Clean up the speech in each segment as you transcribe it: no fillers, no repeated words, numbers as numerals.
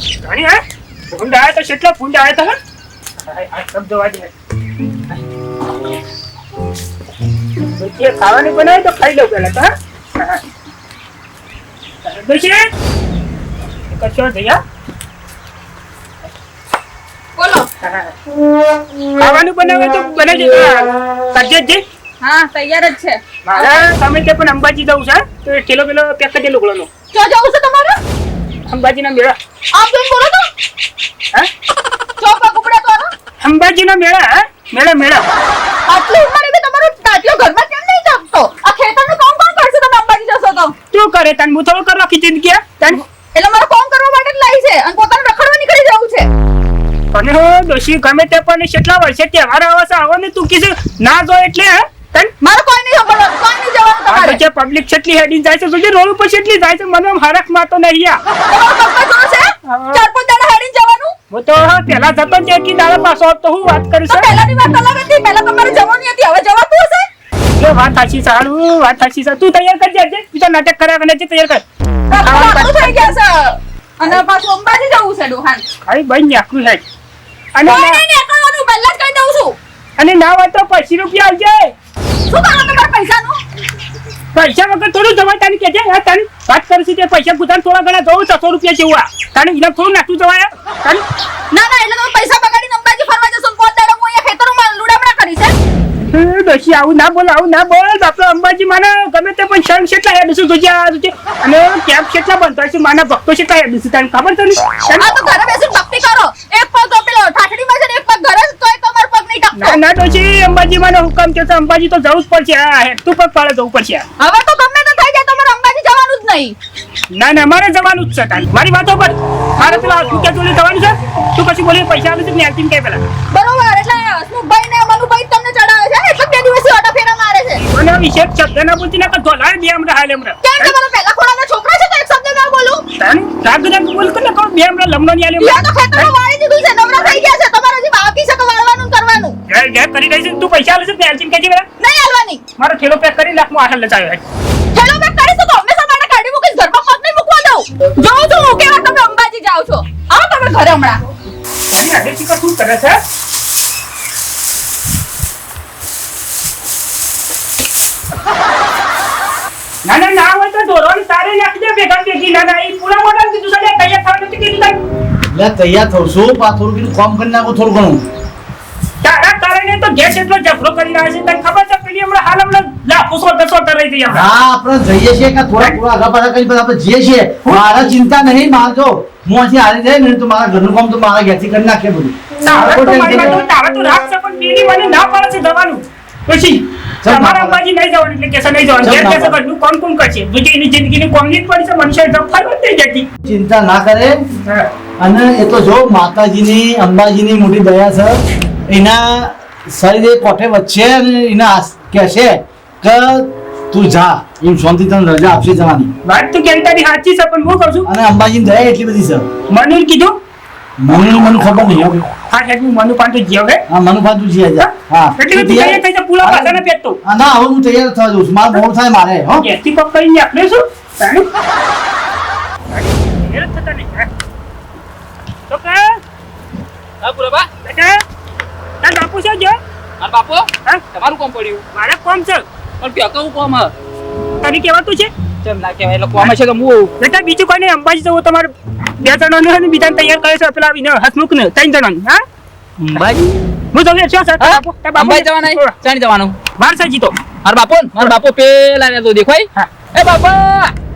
રાણી હે ફૂંડ આયા તો કેટલા ફૂંડ આયા તા આ શબ્દ વાજે જે ખાવાની બનાવે તો ખાઈ લઉં પેલા તો બેસી કચો જયા બોલો ખાવાનું બનાવે તો બને જ કરજે હા તૈયાર જ છે મારા તમે તે પણ અંબાજી જવું છે તો એ કિલો પેલો પેક કરી દે લુગડાનો ક્યાં જવું છે તમારે અંબાજીના મેળા આમ તો બોલો તો હે ચોપા કપડા કરો અંબાજીના મેળા હે મેળા આટલી ઉંમરે બી તમારો ટાટિયો ઘરમાં કેમ નહીં જમતો આ ખેતરનું કામ કોણ કરશે તમે અંબાજી જશો તો તું કરે તને હું થોડું કરવા આખી જિંદગી તને એટલે મારે કામ કરવા માટે જ લાવી છે અને પોતાને રખડવા નીકળી જવું છે અને હું દોશી ગમે તે પણ કેટલા વર્ષે તહેવાર આવે છે આવો ને તું કીધું ના જો એટલે હે તને મારે કોઈ નહીં સાંભળવાનું કોઈ નહીં જવાનું તમારે જે પબ્લિક કેટલી હેડી જાય છે તો જે રોડ ઉપર કેટલી જાય છે મને હરખ માતો નહીં આ તમારો પપ્પા જોડે છે 4-5 દાડા હેડીને જવાનું હું તો પેલા જતો ને એટલી દાડા પાછો આવતો હું વાત કરું તો છું પહેલાની વાત અલગ હતી પહેલા તમારે જવાની હતી હવે જવાતું હશે એ વાત સાચી સારું વાત સાચી છે તું તૈયાર કરજે આજે બીજા નાટક કર્યા અને તૈયાર કર આટલું થઈ ગયા છે અને પાછું અંબાજી જવું છે ડોહાન ખાલી બંધ નાખું છે અને કોઈ નહીં નીકળવાનું પહેલા જ કહી દઉં છું અને ના હોય તો 25 રૂપિયા આવજે શું કરો તમારા પૈસાનું પૈસા વગર થોડું જવાય તને કે છે તને વાત કરું છું તે પૈસા ગુદાન થોડા ઘણા જવું 600 રૂપિયા જેવું આ તને ઇલામ થોડું નાખતું જવાય તને ના એટલે તમે પૈસા બગાડીને અંબાજી ફરવા જશો ને 5 દાડા હું અહીંયા ખેતરોમાં લુડામણા કરી છે દોશી આવું ના બોલ બાપડો અંબાજી માને ગમે તે પણ શરણ કેટલા હેડ છે તુજે અને કેમ્પ કેટલા બનતા છે માના ભક્તો કેટલા હેડ છે તને ખબર છે આ તો ઘરે બેસીને ભક્તિ કરો એક પગ પેલો ઠાઠડીમાં છે ને એક પગ ઘરે તોય તમારો પગ નહીં ટકતો ના દોશી અંબાજી માનો હુકમ છે તો અંબાજી તો જવું જ પડશે આ હેડ તું પગ પાડે જવું પડશે હવે તો ગમે તે થઈ જાય તમારે અંબાજી જવાનું જ નહીં ના મારે જવાનું જ છે તારી મારી વાતો પર મારે પેલા સુક્યા ચોલી જવાનું છે તું કશું બોલી પૈસા આવે છે ને આલતીમ કે પેલા બરોબર એટલે હસમુખભાઈ ને મનુભાઈ તમને ચડાવે છે એટલે 2 દિવસથી ઓટા ફેરા મારે છે મને વિશે શબ્દ ના બોલતી ના કર ધોલાય બે હમણાં હાલે હમણાં કેમ તમારો પહેલા ખોડાના છોકરા છે તો એક શબ્દ ના બોલું તને રાગ બોલ કર ને કહું બે હમણાં લમણો ની આલે યા તો ખેતરમાં વાળી દીધું છે નવરા થઈ ગયા છે તમારે હજી બાકી છે કે વાળવાનું ને કરવાનું જય કરી રહી છે તું પૈસા આલે છે ને આલતીમ કે પેલા નહીં હાલવાની મારો થેલો પેક કરી નાખ હું આટલ લચાવ્યો હેલો મેં કરીશ તો હંમેશા માટે કાઢી મૂકીશ ઘરમાં પગ નહીં મૂકવા દઉં જોઉં છું હું કેવા તમે અંબાજી જાઓ છો આવો તમે ઘરે હમણાં અને આજે શીખર શું કરે છે ના હોય તો ઢોરોની તારે નાખી દે ભેગા ભેગી ના ઈ પૂરા મોટા કીધું છે તૈયાર થવાનું નથી કીધું તને લે તૈયાર થઉં છું પા થોડું કીધું કામ કરી નાખો થોડું ઘણું તારા કારણે તો ગેસ એટલો ઝઘડો કરી રહ્યા છે તને ખબર છે પેલી હમણાં લાખો સો રહી ગઈ હમણાં હા આપણે જઈએ છીએ કે થોડા આગા પાછા કરી આપણે જઈએ છીએ મારા ચિંતા નહીં મારજો હું અહીંથી હારી જાય ને તો મારા ઘરનું કામ તો મારા ઘેરથી કરી નાખે બધું તારે તો રાખ છે પણ પેલી મને ના પાડે છે જવાનું પછી તમારા અંબાજી નહીં જવાનું એટલે કેસે નહીં જવાનું ઘેર કેસે ઘરનું કોણ કોણ કરશે બીજી એની જિંદગીની કોમની જ પડી છે મનુષ્ય ફરવા થઈ જતી ચિંતા ના કરે અને એ તો જો માતાજીની અંબાજીની મોટી દયા છે એના શરીર કોઠે વચ્ચે એના કહેશે કે તું જા એમ શાંતિ તને રજા આપશે જવાની વાત તો કેમ તારી સાચી છે પણ હું કહું છું અને અંબાજીની દયા એટલી બધી છે મને કીધું મને ખબર નહીં હવે હા સાહેબ હું મનુ પાંચ જીવ હે હા મનુભા તું જી જા હા એટલે તું તૈયાર થઈ જા પુલા પાછા ના પેટતો ના હવે હું તૈયાર થવા જઉં છું મારે મોડ થાય મારે હો ગેસથી પક કરીને આપણે શું તાણી એ થતા નહીં તો કે હા પુરાબા બેટા ના બાપુ છે જો માર બાપો હા તમારું કોમ પડ્યું મારે કોમ છે પણ પેકાવું કોમ હ તને કેવાતું છે કેમ ના કહેવાય એટલે કોમ છે તો હું બેટા બીજું કોઈ નહીં અંબાજી જવું તમારે 2 જણાને અને બીજાને તૈયાર કરે છે પેલા હસમુખ ને 3 જણાને હા અંબાજી હું જઉં છું સર બાપુ અંબાજી જવાના ચાણી જવાનું બાર સાજી તો માર બાપો પેલા ને તો દેખાય હા એ બાપા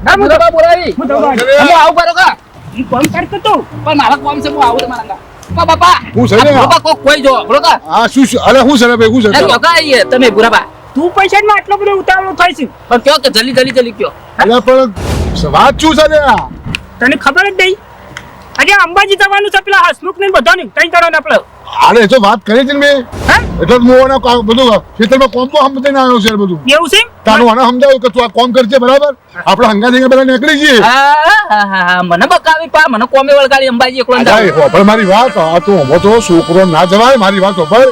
ના હું બાપા બોલાવી હું જઉં હું આવું પારો કા ઈ કોમ કરતો તો પણ મારા કોમ છે હું આવું તમારા બાપા હું છે ને? બાપા કોઈ જો બોલો આ શું અરે હું છે ભાઈ હું છે એ લોકા આઈએ તમે પુરાબા તું પૈસામાં આટલો બધો ઉતાવળો થાય છે પણ કયો કે જલ્દી કયો અરે પણ વાત શું છે ને આ તને ખબર જ નહીં આજે અંબાજી જવાનું છે પેલા હસમુખ ને બધાને 3 જણાને આપણે અરે એ તો વાત કરી હતી ને મેં હા એટલે હું એને બધું ખેતરમાં કોમ તો સમજીને આવ્યો છે બધું એવું છે તારું આને સમજાવ્યું કે તું આ કોમ કરજે બરાબર આપણે હંગા થઈને પેલા નીકળી જઈએ હા મને બકાવી પા મને કોમે વળગાડી અંબાજી એકલો ભાઈ હોભળ મારી વાત આ તો હમો તો છોકરો ના જવાય મારી વાત હોભળ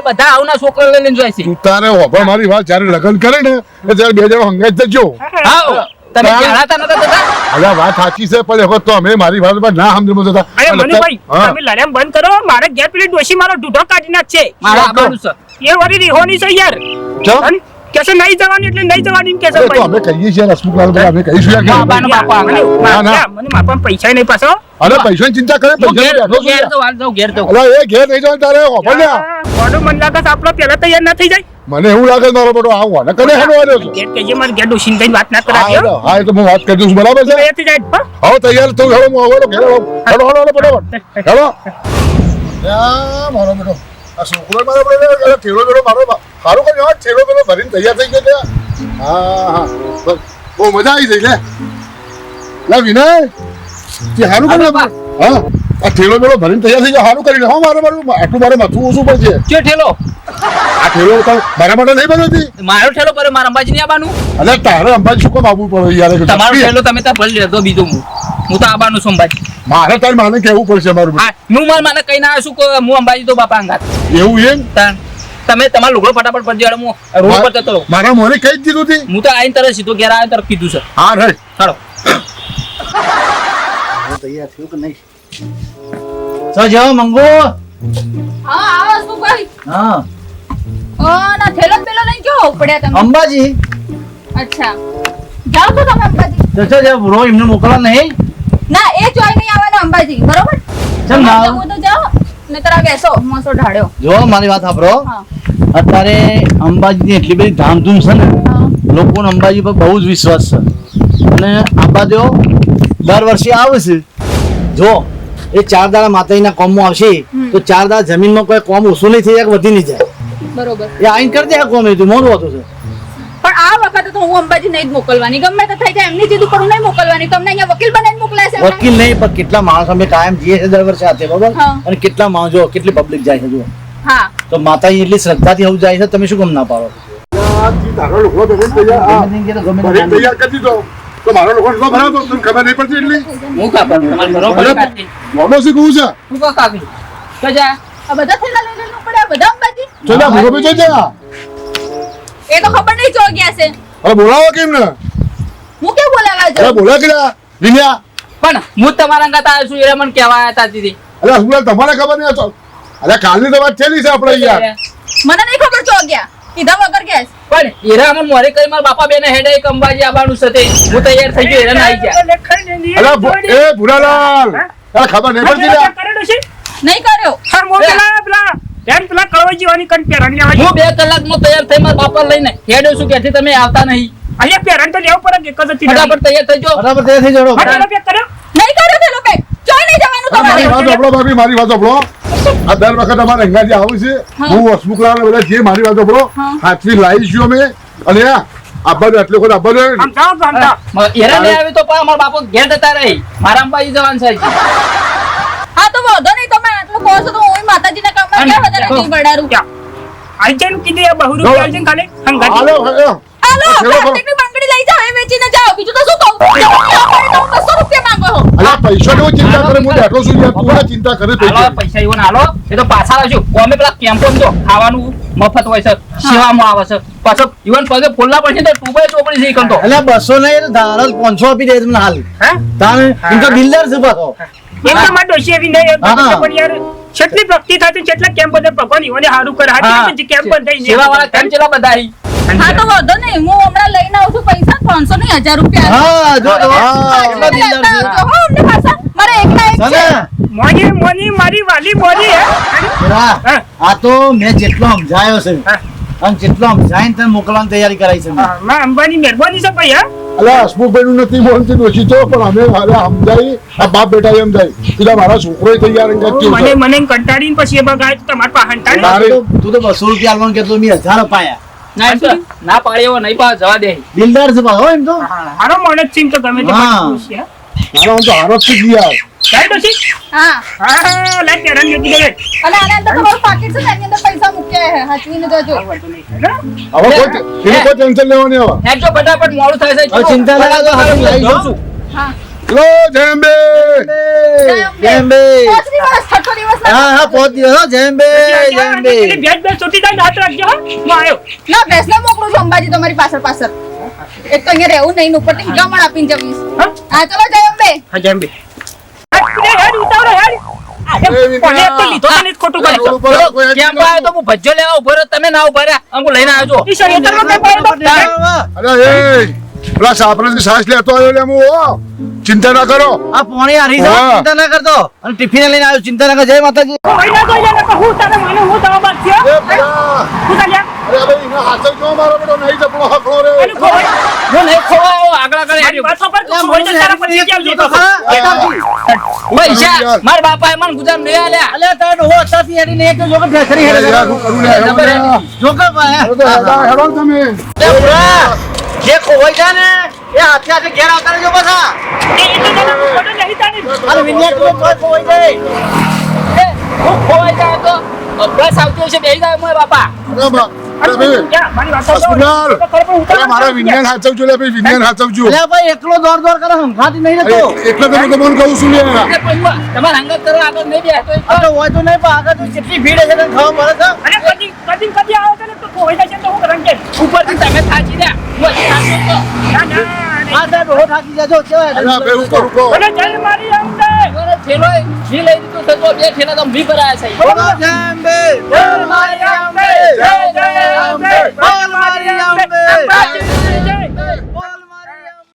બધા આવના છોકરા લઈને જાય છે તું તારે હોભળ મારી વાત જયારે લગ્ન કરે ને ત્યારે 2 જણા હંગા જ જજો હા તમે તાર- જાણતા નતા થતા? અલ્યા વાત સાચી છે પણ હવે તો અમે મારી વાત પર ના સમજમાં જતા અરે અને મનુભાઈ હા. તમે લડ્યામ બંધ કરો મારે ઘેર પેલી ડોશી મારો ઢૂઢો કાઢી નાખશે મારે આવવાનું છે. એ વળી રીહોની છે યાર ચમ? અને કેસે નહીં જવાની એટલે નહીં જવાની એમ કેસે અરે તો ભાઈ અમે કહીએ છીએ હસમુખલાલ ભાઈ, અમે કહીશું યાર કે બાબાનો બાપા મને ના, ના. મને મારા પૈસા નહીં પાછો અરે પૈસાની ચિંતા કરે હું પૈસા ઘેર બેઠો છું ઘેર યાર. જઉં, હાલ જાઉં, ઘેર જઉં. અલ્યા એ ઘેર નહીં જવાનું તારે હોભળ લ્યા. બોડો મન લાગે છે આપણો પહેલા તૈયાર ના થઈ જાય મને એવું લાગે છે મારો બેટો આવું ને કને હેડો આવ્યો છે ઘેર કહેજે મારે ઘેર ડોશીને કઈ વાત ના હા કરાવ્યો એટલે, હા એ તો હું વાત કરી દઉં છું, બરાબર છે તૈયાર થઈ જાય હો? હવે તૈયાર થયું હેડો હું હવે ઘેર હેડો હેડો હેડો ફટાફટ હેડો યા મારો બેટો આ છોકરો મારો બેટો ઠેલો બેટો મારો સારું કર્યું હા ઠેલો બેટો ભરીને તૈયાર થઈ ગયો ત્યાં હા હા બસ બહુ મજા આવી જઈ લે વિનય તે સારું કર્યું બાપા. હા આ ઠેલો બેટો ભરીને તૈયાર થઈ ગયો સારું કરીને હા મારે મારું આટલું મારે માથું ઓછું પડશે ચો ઠેલો આ ઠેલો તો મારા માટે નહીં બનતી મારો ઠેલો પર મારા અંબાજી નહીં આવવાનું. અરે તારે અંબાજી શું કામ આવવું પડે યાર તમારો ઠેલો તમે ત્યાં ભરી લેજો બીજું હું તો આવવાનું છું અંબાજી. મારે તારે માને કેવું પડશે મારું હા હું મારા મને કઈ ના આવ્યો છું કે હું અંબાજી તો બાપા અંગાત. એવું એમ તાન તમે તમારો લુગડો ફટાફટ ભરી દેવાડો, હું રોડ પર જતો રહું. મારા મોને કઈ જ દીધું હતી હું તો આઈને તરત સીધો ઘેર આવ્યો તરફ કીધું છે. હા રે ચાલો તૈયાર થયું કે નહીં તો જાઓ મંગુ હા આવો શું ભાઈ હા ઓ ના થેલો પેલો લઈને કેવો ઉપડ્યા તમે અંબાજી અચ્છા જાઓ તો તમે અંબાજી તો જો બ્રો એમને મોકલવા નહીં ના એ જોઈ નહીં આવવાનો અંબાજી બરોબર ચમ ના આવે? જવું તો જાઓ ને તરા બેસો મોસો ઢાળ્યો જો મારી વાત સાંભળો હા અત્યારે અંબાજીની એટલી બધી ધામધૂમ છે ને હા લોકોનો અંબાજી પર બહુ જ વિશ્વાસ છે અને અંબાજીઓ દર વર્ષે આવે છે જો એ 4 દાડા માતાજીના કોમમાં આવશે તો 4 દાડા જમીનમાં કોઈ કોમ ઓછું નહીં થઈ જાય કે વધી નહીં જાય બરોબર એ આઈને કરી દે આ કોમ એ તો મોડું હતું છે પણ આ વખતે તો હું અંબાજી નહીં જ મોકલવાની ગમે તે થઈ જાય એમની જીદ ઉપર હું નહીં મોકલવાની તમને અહીંયા વકીલ બનાવીને મોકલાય છે એમને? વકીલ નહીં પણ કેટલા માણસ અમે કાયમ જઈએ છીએ દર વર્ષે સાથે બરોબર હા. અને કેટલા માણસો કેટલી પબ્લિક જાય છે જુઓ હા તો માતાજી એટલી શ્રદ્ધાથી આવું જાય છે તમે શું કામ ના પાડો તારો લોકો ભરીને તૈયાર હા, ગમે તે ગમે તે ભરીને તૈયાર કરી દીધો તો મારો લોકો ન ભરાતો તને ખબર નહીં પડતી એટલી હું કાપડ તમારે બરોબર અરે, કાઢી. મોડો શીખવું છે હું કો કાપી તો જા આ બધા થેલા લઈને ઉપડ્યા બધા અંબાજી ચલા ભૂગો બી જઈ જા એ તો ખબર નહીં ચો ગયા છે અરે બોલાવો કેમ ને હું કેમ બોલાવા અરે જાઉં બોલા કે વિન્યા પણ હું જ તમારા અંગાત આવ્યો છું એ મને કહેવા આવ્યા હતા દીદી. અરે હસમુખલાલ તમારે ખબર નહીં હતો અરે કાલની તો વાત થયેલી છે આપણે યાર મને નહીં ખબર ચો ગયા કીધા વગર ગયા છે. પણ હીરા મને મોરે કરી મારા બાપા બેને હેડે એક અંબાજી આવવાનું છે તે હું તૈયાર થઈ ગયો હીરા આવી ગયા. લખાઈને ની અરે જોડી. એ ભુરાલાલ હા? અરે ખબર નહીં પડતી આ લ્યા. કરે ડોશી? નહીં કર્યો હા, મોકલા પેલા પેલા કળવાઈ જીવાની કન પેરાની આવે હું 2 કલાકમાં તૈયાર થઈ મારા બાપા લઈને હેડ્યો છું ક્યાંથી તમે આવતા નહીં. અહીંયા પેરાન તો લેવું પડે કે એક જ હતી ફટાફટ તૈયાર થઈ જાઓ. બરાબર તૈયાર થઈ જડો ફટાફટ પેક કર્યો નહીં કર્યો તે લોકો ચોય નહીં જવાનું અરે મારી તમારે વાત સાંભળો ભાભી મારી વાત સાંભળો આ દર વખત અમારે અંગાજી આવું છે હું હસમુખલાલ બધા જે મારી વાત સાંભળો હાથવી લાવી છું અમે અને આબાને એટલે કોઈ આબાને સમજાવો તો સમજાવો. હીરા લઈ આવી તો પણ અમારા બાપો ઘેર જતા રહી મારા અંબાજી જવાનું છે હજી. હા તો વાંધો નહીં તમે આટલું કહો છો તો હું માતાજીના કામમાં અને ક્યાં વધારે નહીં બડારું ક્યાં? આઈજન કીધી આ બહુ રૂપિયા આઈજન ખાલે હંગાતી. હાલો હાલો ચલો કરો. પ્લાસ્ટિકની બંગડી લઈ જાઓ એ વેચીને જાઓ બીજું તો શું કહું 200 રૂપિયા માંગો છો અલ્યા પૈસા નો ચિંતા કરે હું બેઠો છું યાર તું ના ચિંતા કરે હાલો પૈસા પૈસા એવો ના હાલો એ તો પાછા આવશું અમે પેલા કેમ્પો જો ખાવાનું મફત હોય છે સેવામાં આવે છે પાછો ઇવન પગે ફોલ્લા પડશે તો ટુબાઈ ચોપડી છે ઈ કંતો. એટલે 200 નહીં ધારો 500 આપી દે તમને હાલ હે? તારે ઇનકા બિલ્ડર છે પાછો એમ તો મારે ડોશી એવી નહીં, હા. પણ યાર કેટલી ભક્તિ થાય છે, કેટલા કેમ્પ બધા ભગવાન ઈવોને હારું કરે. હા. હાચી કેમ્પ બંધ થઈ સેવાવાળા કેમ ચેલા બધા અહીં? હા તો વાંધો નહીં હું હમણાં લઈને આવું છું પૈસા 500 નહીં 1000 રૂપિયા હા જો તો હા. કેટલા બિલ્ડર છે જો હો અમને પાછા મારે એકના એક છે સને મોની મોની મારી વાલી મોની હે પેલા, હા. આ તો મેં જેટલો સમજાયો છે હા. અને જેટલો સમજાઈને તને મોકલવાની તૈયારી કરાઈ છે મેં. હા, માં અંબાની મહેરબાની છે ભાઈ. હા અલ્યા હસમુખભાઈ નું નથી બોલતી ડોશી તો પણ અમે હાલે સમજાઈ આ બાપ બેટા એમ જાય પેલા મારા છોકરો તૈયાર અંગાજી મને મને કંટાળીને પછી એ બગાય તમારે પાસે હંટાડી. તારે- તું તો 200 રૂપિયા આલવાનું કહેતો મેં 1000 અપાયા ના એમ તો ના પાડી એવો નહીં પાછો જવા દે. બિલ્ડર છે પાછો એમ તો હા, હારો માણસ છે એમ તો ગમે તે હા. પાછું પૂછીએ, હા. મારા આમ તો હારત થી ગયા સાહેબ ડોશી? હા હા, લાય પેરાને મૂકી દે, લાય. અને આના અંદર તમારું પાકીટ છે ને એની અંદર પૈસા મૂક્યા છે હાચવીને જજો હવે કોઈ એને કોઈ ટેન્શન લેવાની હવે હેડજો ફટાફટ મોડું થાય છે. હવે ચિંતા ના કરતો, હાથું લઈ જાઉં છું. હા ચલો જેમ્બે જેમ્બે. 5 દિવસ 6 દિવસ હા હા 5 દિવસ હો જેમ્બે જેમ્બે પેલી ભેજ ભેજ છૂટી જાય ને હાથ રાખજો, હા. હું આવ્યો. ના ભેંસને મોકલું છું અંબાજી તમારી પાછળ પાછળ એક તો અહીંયા રહેવું નહીં ને ઉપરથી હિરામણ આપીને જમીશ હા? હા ચલો જય અંબે હા જેમ બે હેડ ઉતાવળો હેડ કોને એક તો લીધો તને જ ખોટું કરી રોડ ઉપર કોઈ હેડ કેમ આવ્યો તો હું ભજ્જો લેવા ઉભો રહ્યો, તમે ના ઉભા રહ્યા હું લઈને આવ્યો છું. ઈ શરીરમાં કઈ પડ્યો તો અરે એ પેલા સાપરાની સાસ લેતો આવ્યો લે હું હો. ચિંતા ના કરો આ પોણી હારી છે, હા. ચિંતા ના કરતો અને ટિફિન લઈને આવ્યો, ચિંતા ના કર. જય માતાજી. કોઈ ના જોઈ લે તો હું તારે મને હું જવાબ છે એ પેલા હું તારે અરે ભાઈ એના હાથ જો મારો બેટો નહીં જપડો હકડો રે અને કોઈ હું નહીં ખોવાયો, આગળ આગળ મારી હેડ્યો. વાત ખબર તું હોય તો તારા પછી કેમ તો લીધો ખરા. પૈસા મારા બાપાએ મને ગુજરાત નહીં આલ્યા. અલ્યા તારો ડોહો અત્યારથી હેડીને એક તો જોકે ફેસરી હેડે યાર હું કરું લે હેડો લે. જોકે ભાઈ હેડો તો હેડો તમે એ બુડા, જે ખોવાઈ જાય ને એ હાથે હાથે ઘેર આવતા રહેજો પાછા. એ તો તને ખોટું નહીં તારી અને વિન્યા તું તોય ખોવાઈ જાય. એ, હું ખોવાઈ જાય તો બસ આવતી હશે બેસી જાય મારા બાપા. અરે બા અરે ભાઈ ક્યાં મારી વાત અસ્પુલાલ તો ખબર પણ ઉતાર અરે મારા વિજ્ઞાન હાચવજો લે ભાઈ વિજ્ઞાન હાચવજો અલ્યા ભાઈ એકલો દોર દોર કરે હંખાતી નહીં અરે રહેતો. એટલે તો હું તમને કહું છું લે એટલે પછી તમારે હંગાત કરવા આગળ નહીં બેસતો આ તો હોય તો નહીં પણ આગળ તો કેટલી ભીડ છે તને ખબર પડે છે. અને કદી આવે છે ને તો ખોવાઈ જાય છે તો હું કરું કે ઉપરથી તમે થાચી રહ્યા, હું હજી થાચો તો. ના ના આ સાહેબ ડોહો થાકી જાજો કેવાય. અરે ભાઈ હું કરું કહો અને જય મારી અંબે મને થેલો ય મી લઈ દીધું છે તો બે થેલા તો મી ભરાયા છે. બોલો જય અંબે.